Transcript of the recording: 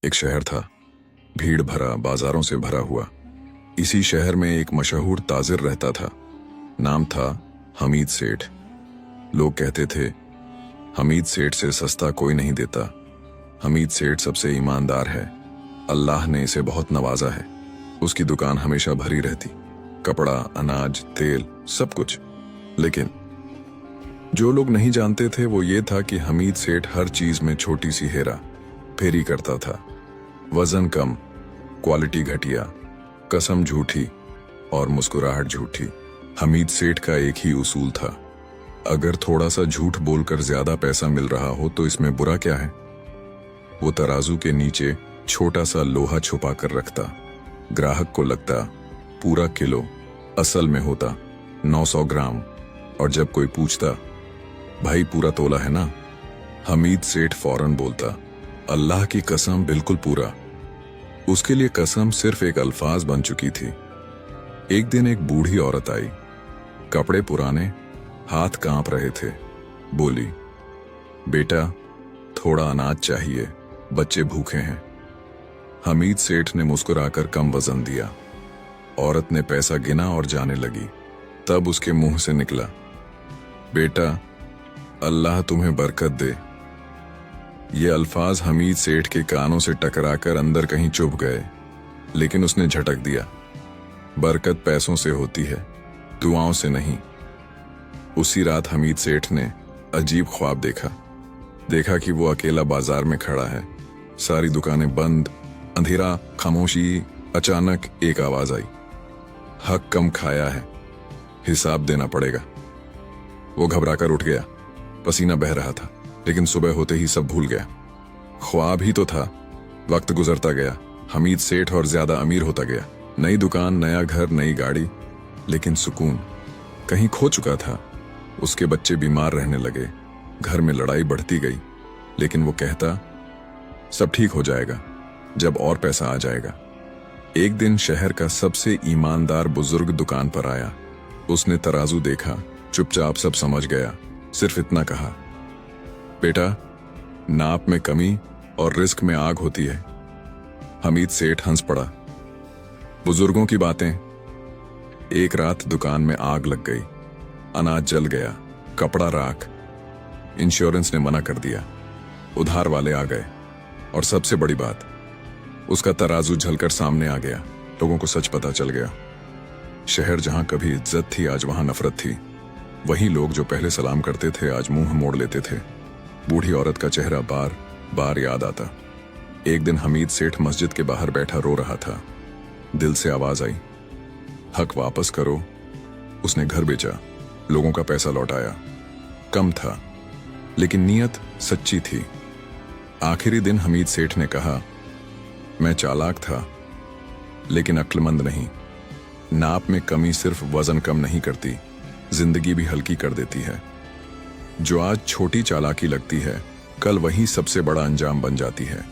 एक शहर था, भीड़ भरा, बाजारों से भरा हुआ। इसी शहर में एक मशहूर ताजिर रहता था। नाम था हमीद सेठ। लोग कहते थे, हमीद सेठ से सस्ता कोई नहीं देता। हमीद सेठ सबसे ईमानदार है। अल्लाह ने इसे बहुत नवाजा है। उसकी दुकान हमेशा भरी रहती, कपड़ा, अनाज, तेल, सब कुछ। लेकिन जो लोग नहीं जानते थे वो ये था कि हमीद सेठ हर चीज में छोटी सी हेरा फेरी करता था। वजन कम, क्वालिटी घटिया, कसम झूठी और मुस्कुराहट झूठी। हमीद सेठ का एक ही उसूल था, अगर थोड़ा सा झूठ बोलकर ज्यादा पैसा मिल रहा हो तो इसमें बुरा क्या है। वो तराजू के नीचे छोटा सा लोहा छुपा कर रखता। ग्राहक को लगता पूरा किलो, असल में होता 900 ग्राम। और जब कोई पूछता, भाई पूरा तोला है ना, हमीद सेठ फौरन बोलता, अल्लाह की कसम बिल्कुल पूरा। उसके लिए कसम सिर्फ एक अल्फाज बन चुकी थी। एक दिन एक बूढ़ी औरत आई, कपड़े पुराने, हाथ कांप रहे थे। बोली, बेटा थोड़ा अनाज चाहिए, बच्चे भूखे हैं। हमीद सेठ ने मुस्कुराकर कम वजन दिया। औरत ने पैसा गिना और जाने लगी। तब उसके मुंह से निकला, बेटा अल्लाह तुम्हें बरकत दे। ये अल्फाज हमीद सेठ के कानों से टकराकर अंदर कहीं चुभ गए, लेकिन उसने झटक दिया, बरकत पैसों से होती है, दुआओं से नहीं। उसी रात हमीद सेठ ने अजीब ख्वाब देखा कि वो अकेला बाजार में खड़ा है, सारी दुकानें बंद, अंधेरा, खामोशी। अचानक एक आवाज आई, हक कम खाया है, हिसाब देना पड़ेगा। वो घबराकर उठ गया, पसीना बह रहा था, लेकिन सुबह होते ही सब भूल गया। ख्वाब ही तो था। वक्त गुजरता गया, हमीद सेठ और ज्यादा अमीर होता गया। नई दुकान, नया घर, नई गाड़ी, लेकिन सुकून कहीं खो चुका था। उसके बच्चे बीमार रहने लगे, घर में लड़ाई बढ़ती गई, लेकिन वो कहता, सब ठीक हो जाएगा जब और पैसा आ जाएगा। एक दिन शहर का सबसे ईमानदार बुजुर्ग दुकान पर आया। उसने तराजू देखा, चुपचाप सब समझ गया। सिर्फ इतना कहा, बेटा नाप में कमी और रिस्क में आग होती है। हमीद सेठ हंस पड़ा। बुजुर्गों की बातें। एक रात दुकान में आग लग गई, अनाज जल गया, कपड़ा राख। इंश्योरेंस ने मना कर दिया, उधार वाले आ गए, और सबसे बड़ी बात, उसका तराजू झलकर सामने आ गया। लोगों को सच पता चल गया। शहर जहां कभी इज्जत थी, आज वहां नफरत थी। वही लोग जो पहले सलाम करते थे, आज मुंह मोड़ लेते थे। बूढ़ी औरत का चेहरा बार बार याद आता। एक दिन हमीद सेठ मस्जिद के बाहर बैठा रो रहा था। दिल से आवाज आई, हक वापस करो। उसने घर बेचा, लोगों का पैसा लौटाया। कम था, लेकिन नीयत सच्ची थी। आखिरी दिन हमीद सेठ ने कहा, मैं चालाक था, लेकिन अक्लमंद नहीं। नाप में कमी सिर्फ वजन कम नहीं करती, जिंदगी भी हल्की कर देती है। जो आज छोटी चालाकी लगती है, कल वही सबसे बड़ा अंजाम बन जाती है।